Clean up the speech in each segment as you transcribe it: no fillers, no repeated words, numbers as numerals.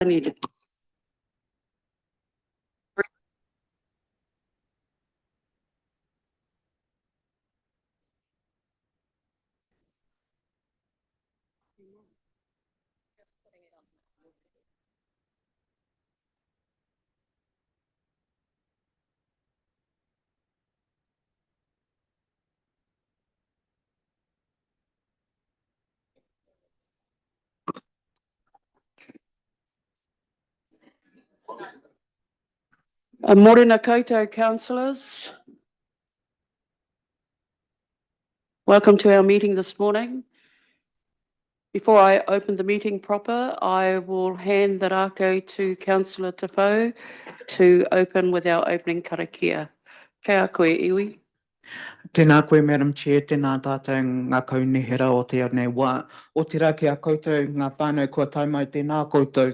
needed. Morena koutou, councillors. Welcome to our meeting this morning. Before I open the meeting proper, I will hand the rako to Councillor Tafau to open with our opening karakia. Kia koe, iwi. Tēnā koe, Madam Chair, tēnā tātou ngā kaunihera o te anei wā. O te rā ki a koutou, ngā whānau kua taimai, tēnā koutou,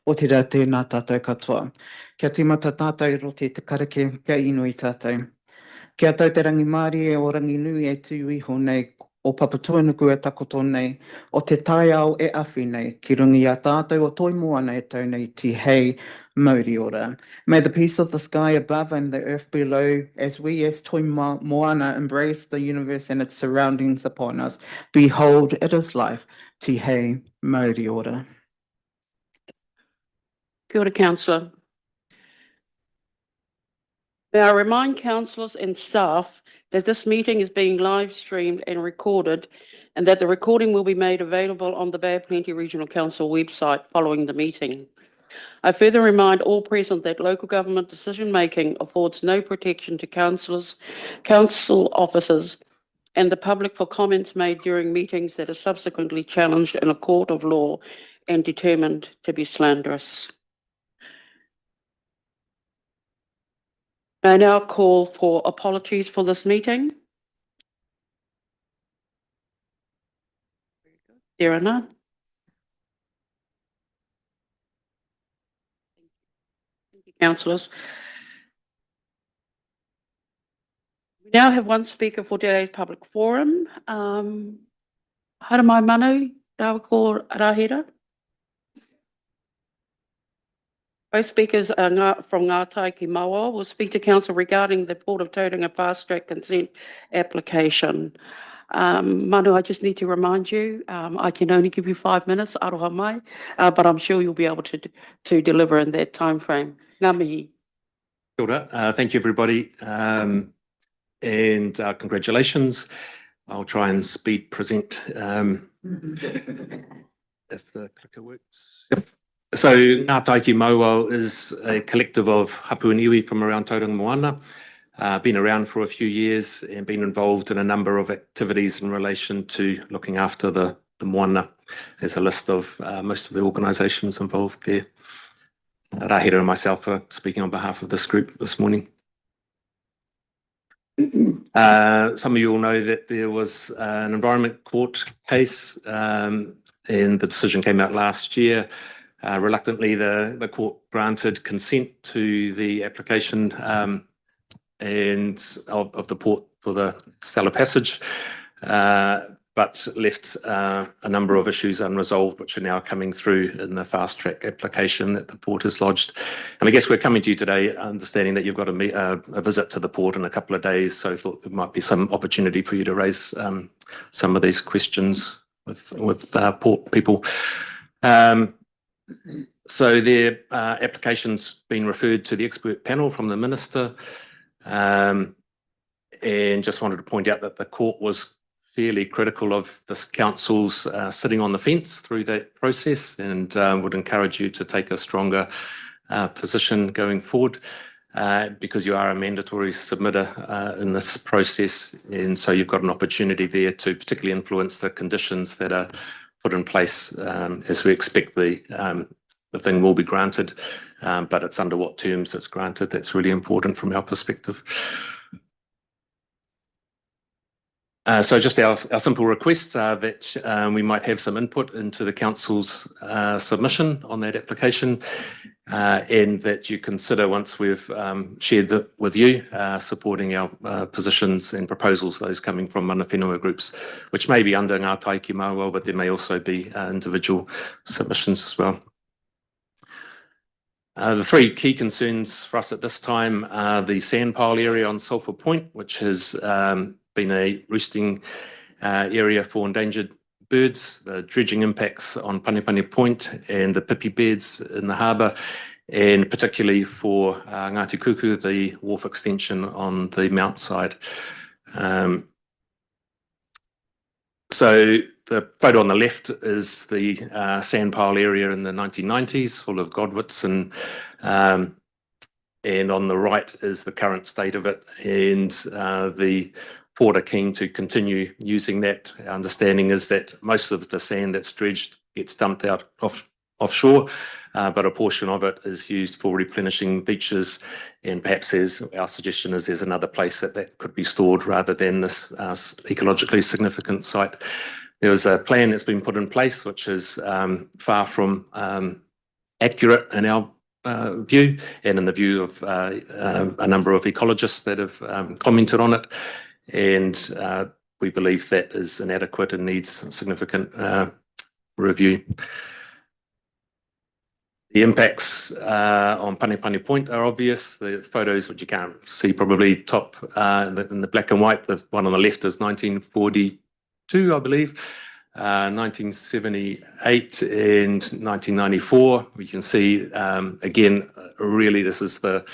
o te rā tēnā tātou katoa. Kia tīmata tātou roti te karake, kia inui tātou. Kia tau te rangi Māori e o rangi nui e tū iho nei, o Papatuanuku e takoto nei, o te tai ao e awhi nei, ki rungi a tātou o toi moana e tau nei ti hei mauri ora. May the peace of the sky above and the earth below, as we as toi moana embrace the universe and its surroundings upon us, behold, it is life, ti hei mauri ora. Kia ora, Councillor. May I remind councillors and staff that this meeting is being live streamed and recorded, and that the recording will be made available on the Bay of Plenty Regional Council website following the meeting. I further remind all present that local government decision-making affords no protection to councillors, council officers, and the public for comments made during meetings that are subsequently challenged in a court of law and determined to be slanderous. I now call for apologies for this meeting. There are none. Thank you, councillors. We now have one speaker for today's public forum. Haramai Manu, Rawako Rahera. Both speakers are from Ngātai ki Maua will speak to council regarding the Port of Tauranga fast track consent application. Manu, I just need to remind you, I can only give you 5 minutes, aroha mai, but I'm sure you'll be able to deliver in that time frame. Ngā mihi. Kia ora. Thank you, everybody, and congratulations. I'll try and speed present if the clicker works. Yep. So Ngātai ki Maua is a collective of hapu and iwi from around Tauranga Moana. Been around for a few years and been involved in a number of activities in relation to looking after the moana. There's a list of most of the organisations involved there. Rahera and myself are speaking on behalf of this group this morning. Some of you will know that there was an Environment Court case and the decision came out last year. Reluctantly, the court granted consent to the application and of the port for the Stella Passage, but left a number of issues unresolved, which are now coming through in the fast track application that the port has lodged. And I guess we're coming to you today understanding that you've got a visit to the port in a couple of days, so I thought there might be some opportunity for you to raise some of these questions with port people. So their application's been referred to the expert panel from the Minister, and just wanted to point out that the court was fairly critical of this council's sitting on the fence through that process, and would encourage you to take a stronger position going forward, because you are a mandatory submitter in this process, and so you've got an opportunity there to particularly influence the conditions that are put in place, as we expect the thing will be granted, but it's under what terms it's granted. That's really important from our perspective. So just our simple request that we might have some input into the council's submission on that application, and that you consider, once we've shared that with you, supporting our positions and proposals, those coming from mana whenua groups, which may be under Ngātai ki Maua, but there may also be individual submissions as well. The three key concerns for us at this time are the sand pile area on Sulphur Point, which has been a roosting area for endangered birds, the dredging impacts on Panipani Point and the pipi beds in the harbour, and particularly for Ngāti Kuku, the wharf extension on the Mount side. So the photo on the left is the sand pile area in the 1990s, full of godwits, and on the right is the current state of it, and the Port are keen to continue using that. Our understanding is that most of the sand that's dredged gets dumped out offshore, but a portion of it is used for replenishing beaches, and perhaps our suggestion is there's another place that could be stored rather than this ecologically significant site. There was a plan that's been put in place which is far from accurate in our view, and in the view of a number of ecologists that have commented on it, and we believe that is inadequate and needs significant review. The impacts on Panipani Point are obvious. The photos, which you can't see probably top in the black and white, the one on the left is 1942, I believe, 1978 and 1994. We can see, again, really this is the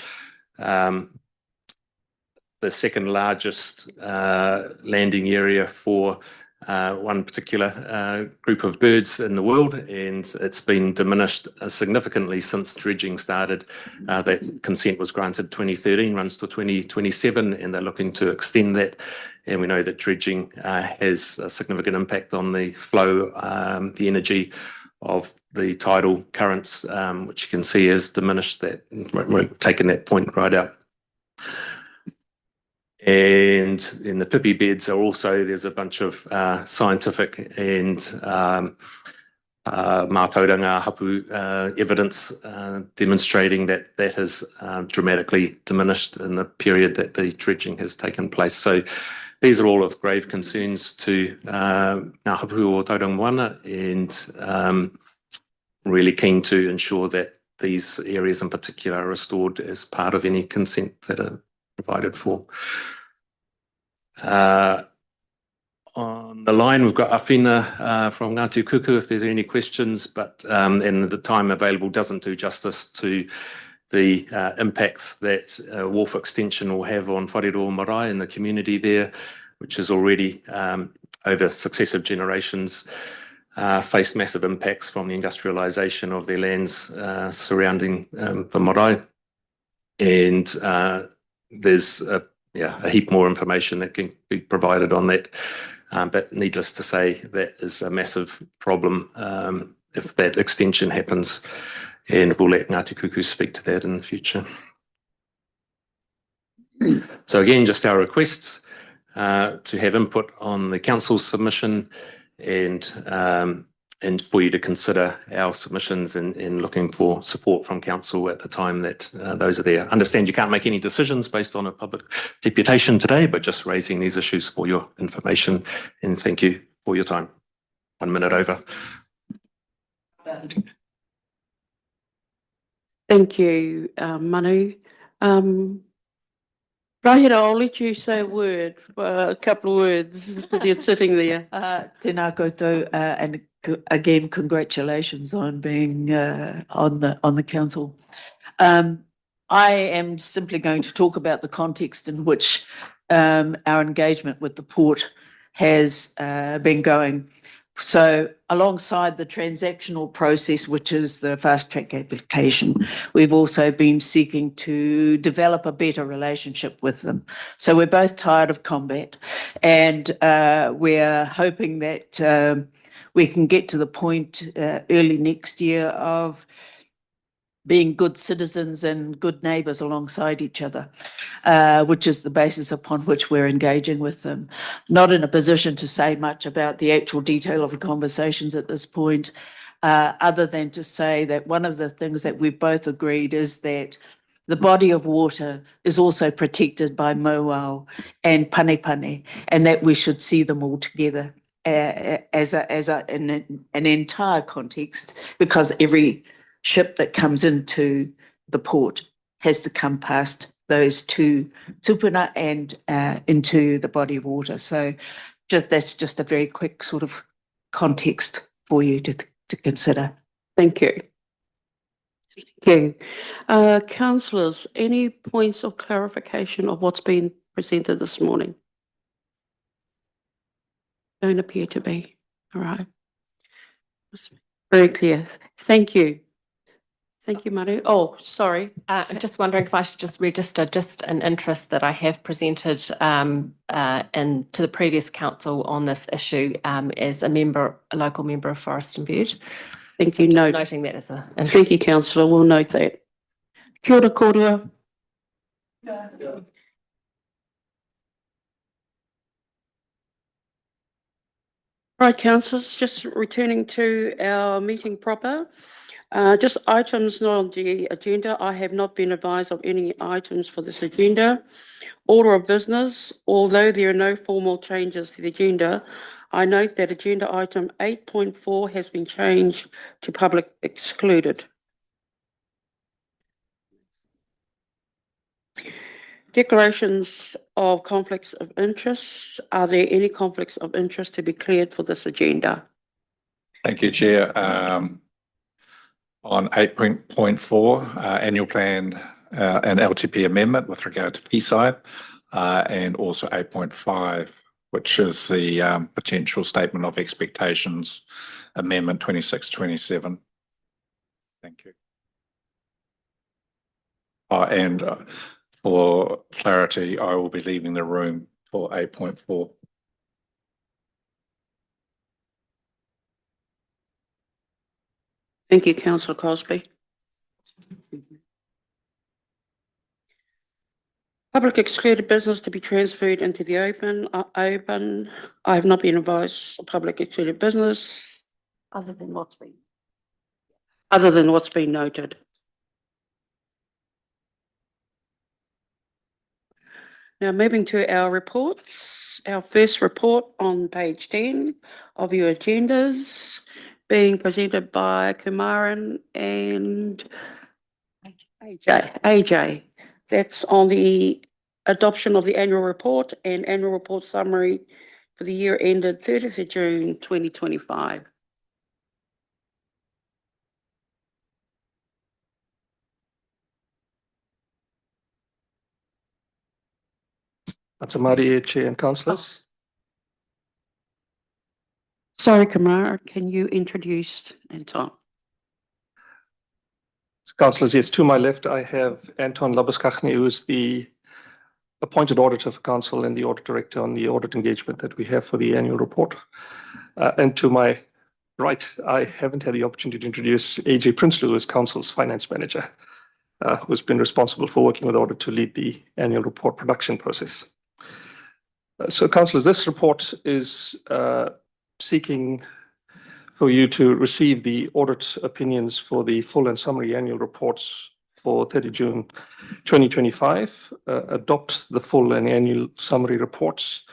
second largest landing area for one particular group of birds in the world, and it's been diminished significantly since dredging started. That consent was granted 2013, runs to 2027, and they're looking to extend that. And we know that dredging has a significant impact on the flow, the energy of the tidal currents, which you can see has diminished that. We're taking that point right out. And in the pipi beds are also, there's a bunch of scientific and mātauranga hapu evidence demonstrating that has dramatically diminished in the period that the dredging has taken place. So these are all of grave concerns to Ngā Hapu o Tauranga Moana, and really keen to ensure that these areas in particular are restored as part of any consent that are provided for. On the line, we've got Awhina from Ngāti Kuku, if there's any questions, but and the time available doesn't do justice to the impacts that wharf extension will have on Whareroa Marae and the community there, which is already over successive generations faced massive impacts from the industrialisation of their lands surrounding the marae. And there's a heap more information that can be provided on that. But needless to say, that is a massive problem if that extension happens, and we'll let Ngāti Kuku speak to that in the future. So again, just our requests to have input on the council's submission, and for you to consider our submissions and looking for support from council at the time that those are there. Understand you can't make any decisions based on a public deputation today, but just raising these issues for your information, and thank you for your time. 1 minute over. Thank you, Manu. Rahira, I'll let you say a couple of words, because you're sitting there. Tēnā koutou, and again, congratulations on being on the council. I am simply going to talk about the context in which our engagement with the port has been going. So alongside the transactional process, which is the fast track application, we've also been seeking to develop a better relationship with them. So we're both tired of combat, and we're hoping that we can get to the point early next year of being good citizens and good neighbours alongside each other, which is the basis upon which we're engaging with them. Not in a position to say much about the actual detail of the conversations at this point, other than to say that one of the things that we've both agreed is that the body of water is also protected by Mauao and Panipani, and that we should see them all together as an entire context, because every ship that comes into the port has to come past those two tupuna and into the body of water. So that's just a very quick sort of context for you to consider. Thank you. Thank you. Councillors, any points of clarification of what's been presented this morning? Don't appear to be. All right. Very clear. Thank you. Thank you, Maru. Oh, sorry. I'm just wondering if I should just register just an interest that I have presented and to the previous council on this issue as a local member of Forest and Bute. Thank you. Just Note. noting that as a Thank you, councillor. We'll note that. Kia ora kōrua. Right, councillors, just returning to our meeting proper. Just items not on the agenda. I have not been advised of any items for this agenda. Order of business, although there are no formal changes to the agenda, I note that agenda item 8.4 has been changed to public excluded. Declarations of conflicts of interest. Are there any conflicts of interest to be cleared for this agenda? Thank you, Chair. On 8.4, annual plan and LTP amendment with regard to Quayside, and also 8.5, which is the potential statement of expectations amendment 2627. Thank you. And for clarity, I will be leaving the room for 8.4. Thank you, councillor Cosby. Public excluded business to be transferred into the open. I have not been advised of public excluded business other than what's been noted. Now moving to our reports. Our first report on page 10 of your agendas, being presented by Kumaran and AJ. That's on the adoption of the annual report and annual report summary for the year ended 30th of June 2025. Atamari, Chair and Councillors. Sorry, Kumar, can you introduce Anton? Councillors, yes, to my left, I have Anton Labuskachny, who is the appointed auditor for Council and the audit director on the audit engagement that we have for the annual report. And to my right, I haven't had the opportunity to introduce AJ Prinsloo, who is Council's finance manager, who's been responsible for working with audit to lead the annual report production process. So, Councillors, this report is seeking for you to receive the audit opinions for the full and summary annual reports for 30 June 2025, adopt the full and annual summary reports.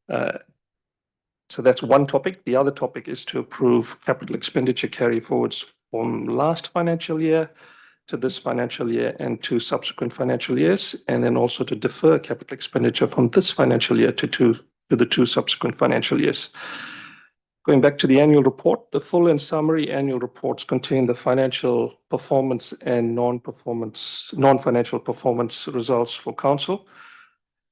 So that's one topic. The other topic is to approve capital expenditure carry forwards from last financial year to this financial year and to subsequent financial years, and then also to defer capital expenditure from this financial year to the two subsequent financial years. Going back to the annual report, the full and summary annual reports contain the financial performance and non-financial performance results for Council.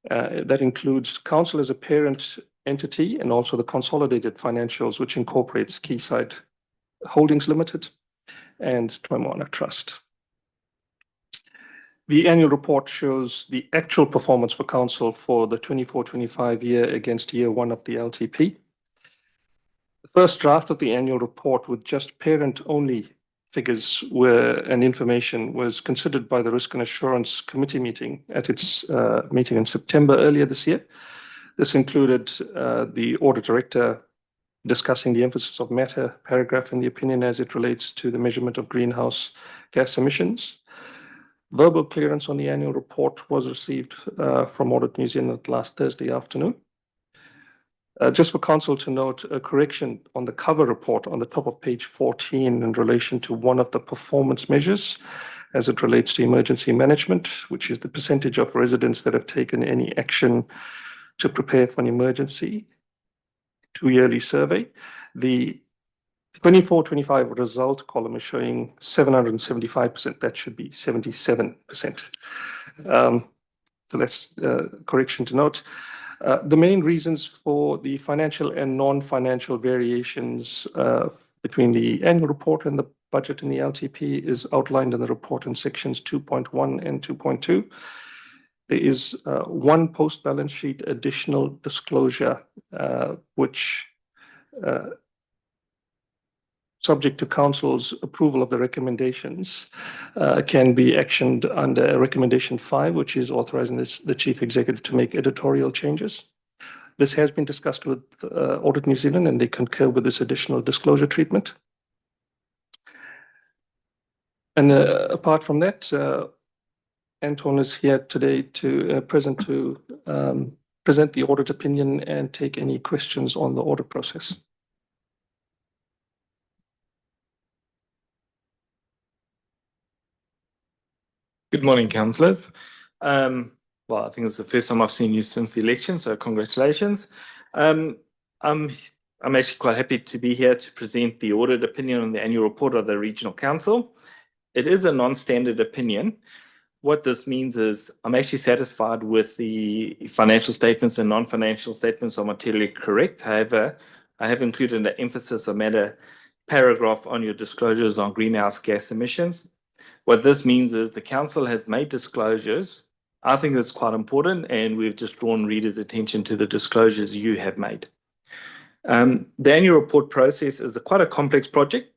That includes Council as a parent entity and also the consolidated financials, which incorporates Quayside Holdings Limited and Twemwana Trust. The annual report shows the actual performance for Council for the 24-25 year against year one of the LTP. The first draft of the annual report with just parent-only figures and information was considered by the Risk and Assurance Committee meeting at its meeting in September earlier this year. This included the audit director discussing the emphasis of matter paragraph in the opinion as it relates to the measurement of greenhouse gas emissions. Verbal clearance on the annual report was received from Audit New Zealand last Thursday afternoon. Just for Council to note, a correction on the cover report on the top of page 14 in relation to one of the performance measures. as it relates to emergency management, which is the percentage of residents that have taken any action to prepare for an emergency. 2-yearly survey. The 24-25 result column is showing 775%. That should be 77%. So that's correction to note. The main reasons for the financial and non-financial variations between the annual report and the budget in the LTP is outlined in the report in sections 2.1 and 2.2. There is one post-balance sheet additional disclosure, which, subject to council's approval of the recommendations, can be actioned under recommendation 5, which is authorizing the chief executive to make editorial changes. This has been discussed with Audit New Zealand, and they concur with this additional disclosure treatment. And apart from that, Anton is here today to present the audit opinion and take any questions on the audit process. Good morning, councillors. Well, I think it's the first time I've seen you since the election, so congratulations. I'm actually quite happy to be here to present the audit opinion on the annual report of the Regional Council. It is a non-standard opinion. What this means is I'm actually satisfied with the financial statements and non-financial statements are materially correct. However, I have included an emphasis of matter paragraph on your disclosures on greenhouse gas emissions. What this means is the council has made disclosures. I think it's quite important, and we've just drawn readers' attention to the disclosures you have made. The annual report process is quite a complex project.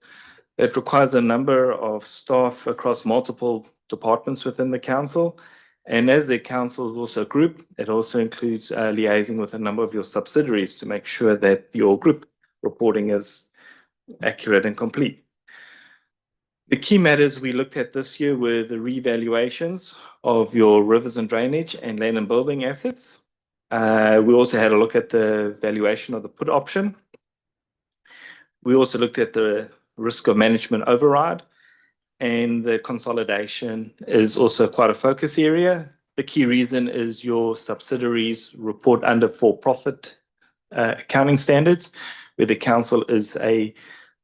It requires a number of staff across multiple departments within the council. And as the council is also a group, it also includes liaising with a number of your subsidiaries to make sure that your group reporting is accurate and complete. The key matters we looked at this year were the revaluations of your rivers and drainage and land and building assets. We also had a look at the valuation of the put option. We also looked at the risk of management override, and the consolidation is also quite a focus area. The key reason is your subsidiaries report under for-profit accounting standards, where the council is a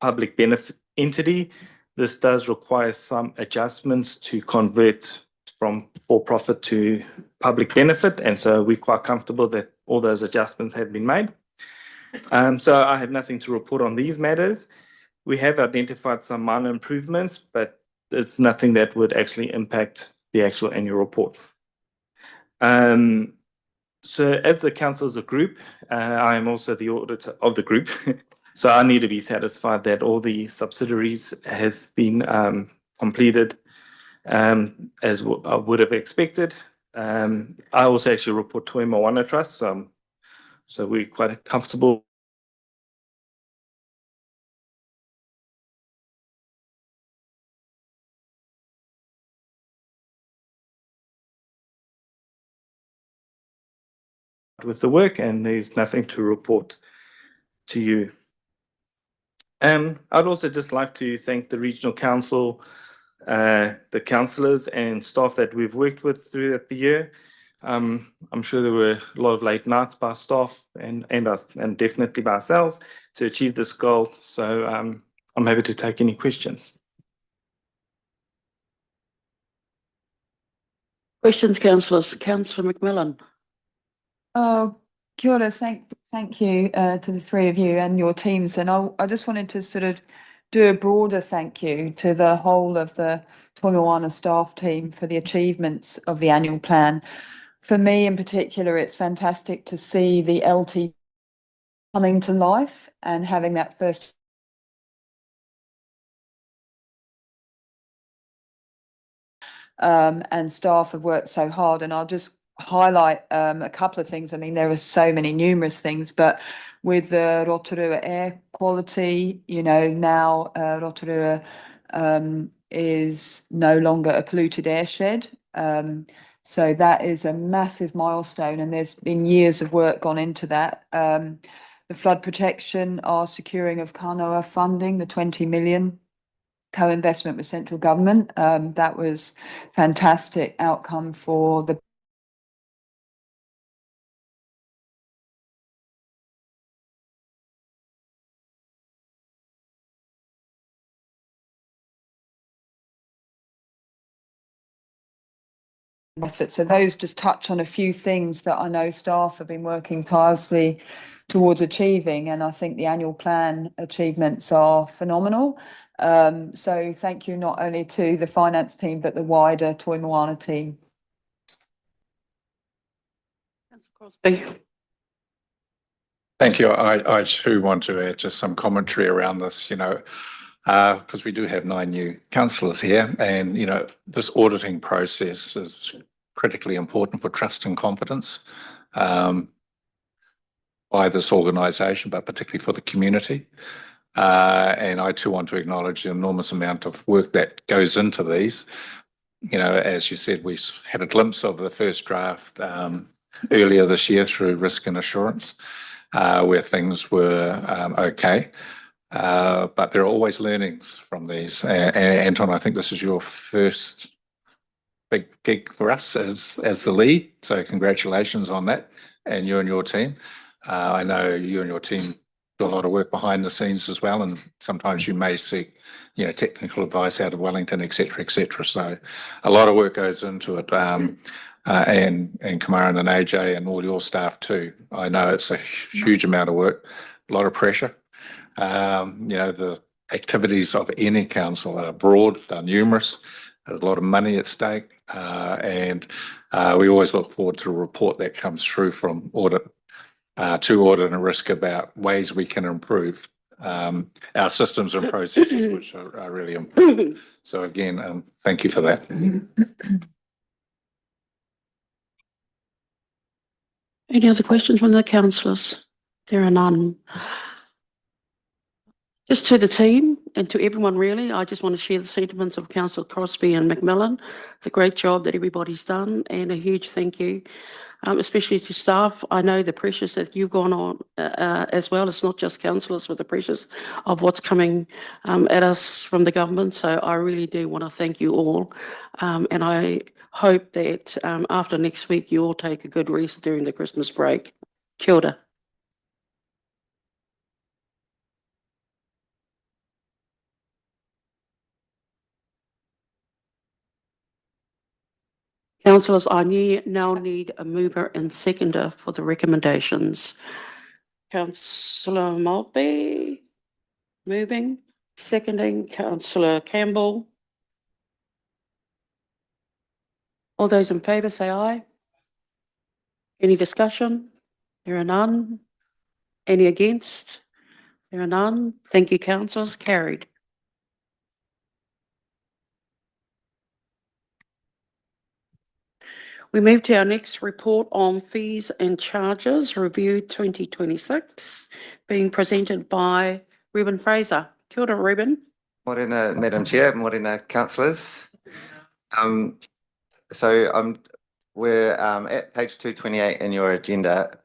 public benefit entity. This does require some adjustments to convert from for-profit to public benefit, and so we're quite comfortable that all those adjustments have been made. So I have nothing to report on these matters. We have identified some minor improvements, but it's nothing that would actually impact the actual annual report. So as the council is a group, I am also the auditor of the group. So I need to be satisfied that all the subsidiaries have been completed as I would have expected. I also actually report to Moana Trust, so we're quite comfortable. With the work, and there's nothing to report to you. I'd also just like to thank the Regional Council, the councillors and staff that we've worked with throughout the year. I'm sure there were a lot of late nights by staff and us, and definitely by ourselves to achieve this goal. So I'm happy to take any questions. Questions, councillors? Councillor McMillan. Oh, kia ora. Thank you to the three of you and your teams. And I just wanted to sort of do a broader thank you to the whole of the Toi Moana staff team for the achievements of the annual plan. For me in particular, it's fantastic to see the LT coming to life and having that first and staff have worked so hard, and I'll just highlight a couple of things. I mean, there are so many numerous things, but with the Rotorua air quality, you know, now Rotorua is no longer a polluted airshed. So that is a massive milestone, and there's been years of work gone into that. The flood protection, our securing of Kanoa funding, the 20 million, co-investment with central government. That was fantastic outcome for the effort. So those just touch on a few things that I know staff have been working tirelessly towards achieving, and I think the annual plan achievements are phenomenal. So thank you not only to the finance team, but the wider Toi Moana team. Councillor Crosby. Thank you. I too want to add just some commentary around this, because we do have 9 new councillors here, and, this auditing process is critically important for trust and confidence by this organisation, but particularly for the community. And I too want to acknowledge the enormous amount of work that goes into these. As you said, we had a glimpse of the first draft earlier this year through Risk and Assurance, where things were okay. But there are always learnings from these. And Anton, I think this is your first big gig for us as the lead. So congratulations on that, and you and your team. I know you and your team do a lot of work behind the scenes as well, and sometimes you may seek, technical advice out of Wellington, et cetera. So a lot of work goes into it. And Kamaran and AJ and all your staff too. I know it's a huge amount of work, a lot of pressure. The activities of any council are broad, they're numerous. There's a lot of money at stake, and we always look forward to a report that comes through from audit to audit and risk about ways we can improve our systems and processes, which are really important. So again, thank you for that. Any other questions from the councillors? There are none. Just to the team and to everyone really, I just want to share the sentiments of Councillor Crosby and Macmillan, the great job that everybody's done, and a huge thank you, especially to staff. I know the pressures that you've gone on as well. It's not just councillors with the pressures of what's coming at us from the government. So I really do want to thank you all. And I hope that after next week, you all take a good rest during the Christmas break. Kia ora. Councillors, I now need a mover and seconder for the recommendations. Councillor Maltby, moving, seconding, Councillor Campbell. All those in favour say aye. Any discussion? There are none. Any against? There are none. Thank you, councillors. Carried. We move to our next report on fees and charges, review 2026, being presented by Reuben Fraser. Kia ora, Reuben. Morena, Madam Chair, morena, councillors. We're at page 228 in your agenda.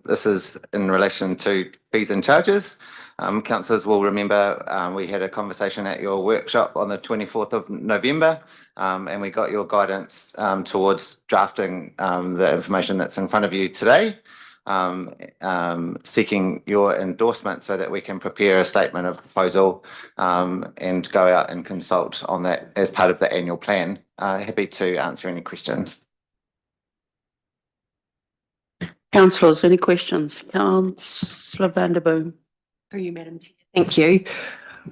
This is in relation to fees and charges. Councillors will remember we had a conversation at your workshop on the 24th of November, and we got your guidance towards drafting the information that's in front of you today, seeking your endorsement so that we can prepare a statement of proposal and go out and consult on that as part of the annual plan. Happy to answer any questions. Councillors, any questions? Councillor Vanderboom. Through you, Madam Chair. Thank you.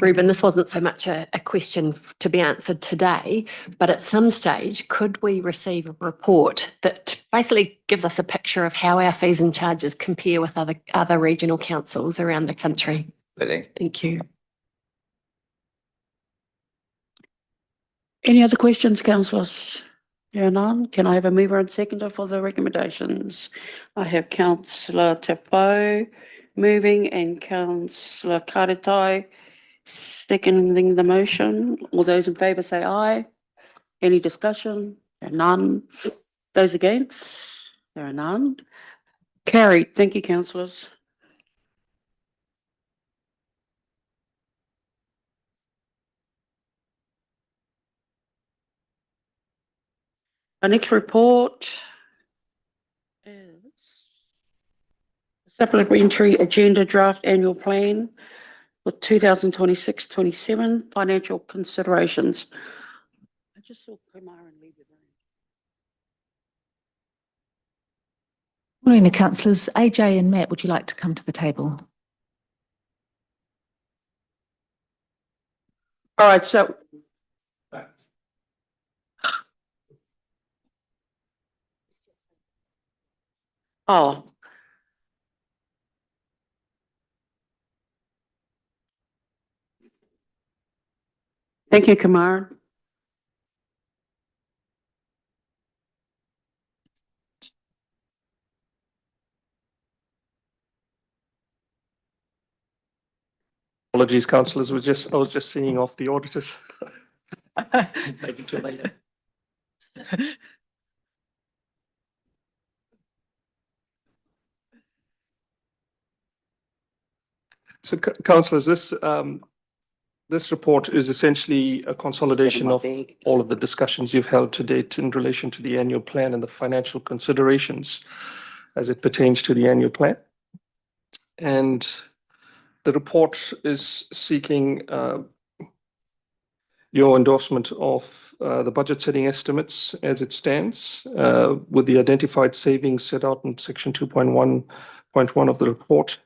Reuben, this wasn't so much a question to be answered today, but at some stage, could we receive a report that basically gives us a picture of how our fees and charges compare with other regional councils around the country? Absolutely. Thank you. Any other questions, councillors? There are none. Can I have a mover and seconder for the recommendations? I have Councillor Tefau moving and Councillor Karatai seconding the motion. All those in favour say aye. Any discussion? There are none. Those against? There are none. Carried. Thank you, councillors. Our next report is supplementary agenda draft annual plan with 2026-27 financial considerations. I just saw Kumar and leave the room. Morning, councillors. AJ and Matt, would you like to come to the table? All right, so oh. Thank you, Kumar. Apologies, councillors, I was just seeing off the auditors. Maybe too late. So councillors, this report is essentially a consolidation of all of the discussions you've held to date in relation to the annual plan and the financial considerations as it pertains to the annual plan. And the report is seeking your endorsement of the budget setting estimates as it stands, with the identified savings set out in section 2.1.1 of the report,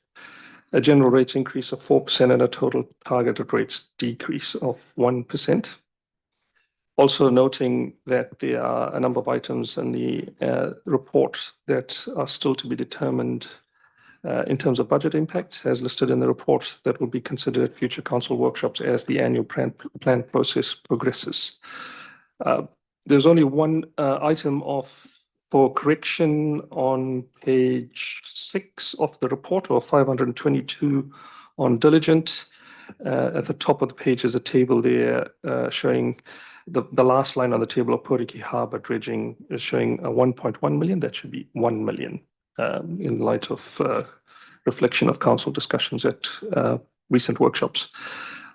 a general rates increase of 4% and a total targeted rates decrease of 1%. Also noting that there are a number of items in the report that are still to be determined in terms of budget impact, as listed in the report, that will be considered at future council workshops as the annual plan process progresses. There's only one item for correction on page 6 of the report, or 522 on diligent. At the top of the page is a table there showing the last line on the table of Poriki Harbour dredging is showing a 1.1 million. That should be 1 million in light of reflection of council discussions at recent workshops.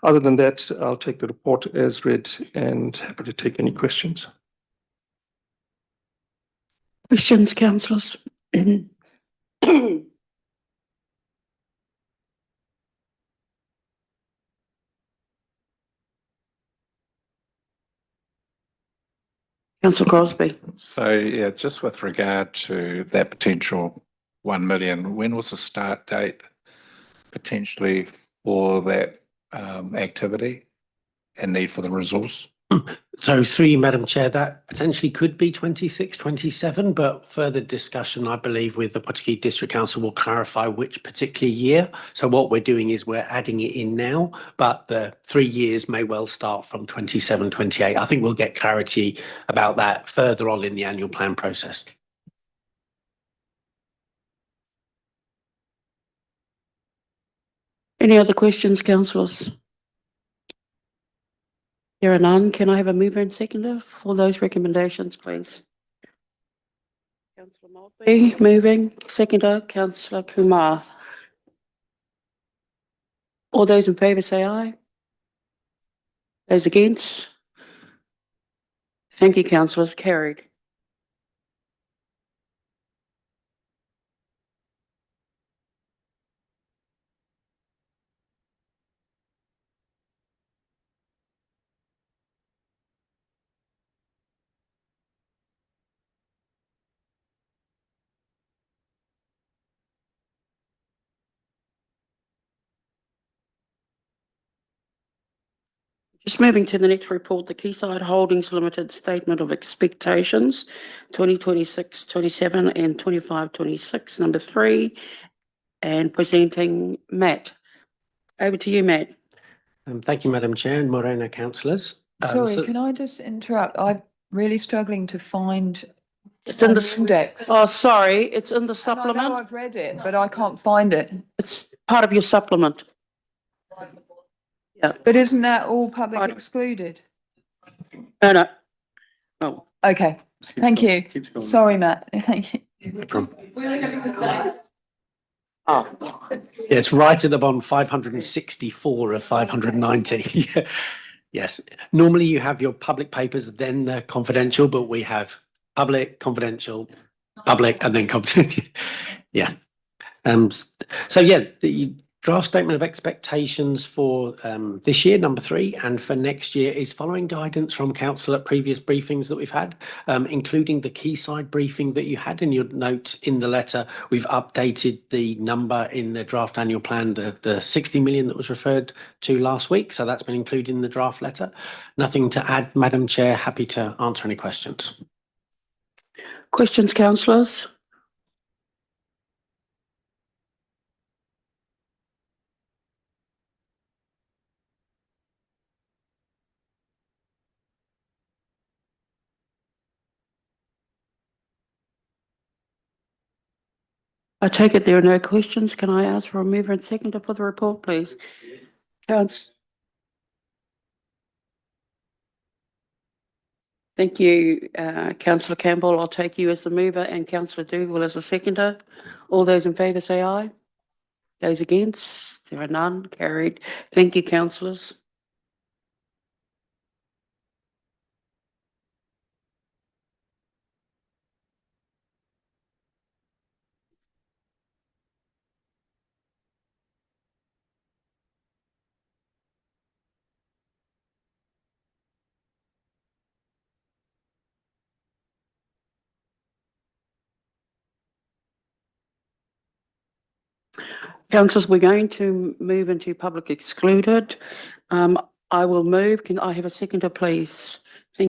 Other than that, I'll take the report as read and happy to take any questions. Questions, councillors? Councillor Crosby. So, yeah, just with regard to that potential 1 million, when was the start date potentially for that activity and need for the resource? So through you, Madam Chair, that potentially could be 26, 27, but further discussion, I believe, with the Potiki District Council will clarify which particular year. So what we're doing is we're adding it in now, but the 3 years may well start from 27, 28. I think we'll get clarity about that further on in the annual plan process. Any other questions, councillors? There are none. Can I have a mover and seconder for those recommendations, please? Councillor Maltby moving, seconder, Councillor Kumar. All those in favour say aye. Those against? Thank you, councillors. Carried. Just moving to the next report, the Quayside Holdings Limited Statement of Expectations, 2026-27 and 25-26, number 3, and presenting Matt. Over to you, Matt. Thank you, Madam Chair and Morena councillors. Sorry, can I just interrupt? I'm really struggling to find It's in the the index. Oh, sorry, it's in the And I know supplement. I've read it, but I can't find it. It's part of your supplement. Yeah. But isn't that all public Right. excluded? No. Oh, Okay, thank you. Sorry, Matt. Thank you. No problem. oh, Yeah, it's right at the bottom, 564 of 590. Yeah. Yes. Normally you have your public papers, then the confidential, but we have public, confidential, public, and then confidential. Yeah. So yeah, the draft statement of expectations for this year, number 3, and for next year is following guidance from council at previous briefings that we've had, including the Quayside briefing that you had in your note in the letter. We've updated the number in the draft annual plan, the 60 million that was referred to last week. So that's been included in the draft letter. Nothing to add, Madam Chair. Happy to answer any questions. Questions, councillors? I take it there are no questions. Can I ask for a mover and seconder for the report, please? Thank you, Councillor Campbell. I'll take you as the mover and Councillor Dougal as the seconder. All those in favour say aye. Those against? There are none. Carried. Thank you, councillors. Councillors, we're going to move into public excluded. I will move. Can I have a seconder, please?